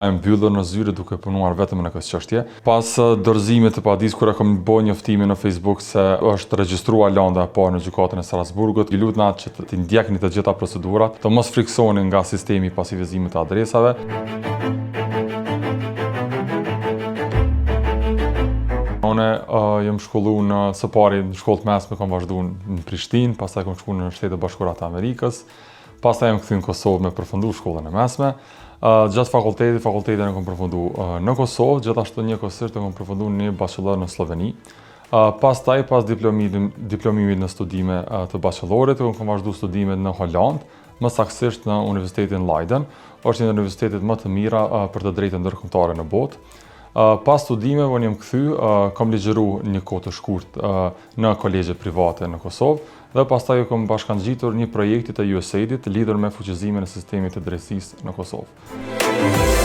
E mbyllur në zyre duke punuar vetëm në këtë çështje. Pas dorëzimit të padis kur e kam bërë njoftimin në Facebook se është regjistruar lënda e parë në gjykatën e Strasburgut, ju lut natë që të ndjekni të gjitha procedurat, të mos friksoni nga sistemi pasivizimit të adresave. Unë jam shkolluar në së pari në shkollë të mesme, kam vazhduar në Prishtinë, pastaj kam shkuar në Shtetet Bashkuara të Amerikës, pastaj jam kthyer në Kosovë me përfundu shkollën e mesme. Gjatë fakultetin e kam përfundu në Kosovë, gjithashtu njëkohësisht e kam përfundu një bachelor në Sloveni. Pastaj, pas diplomimit në studime të bachelorit, kam vazhdu studimet në Holland, më saktësisht në Universitetin Leiden, është një universitetet më të mira për të drejtën ndërkombëtare në botë. Pas studimeve, unë jam kthy, kam ligjëru një kohë të shkurtë në kolegje private në Kosovë, dhe pastaj kam bashkangjitur një projekti të USAID-it lidhur me fuqizimin e sistemit të drejtësisë në Kosovë.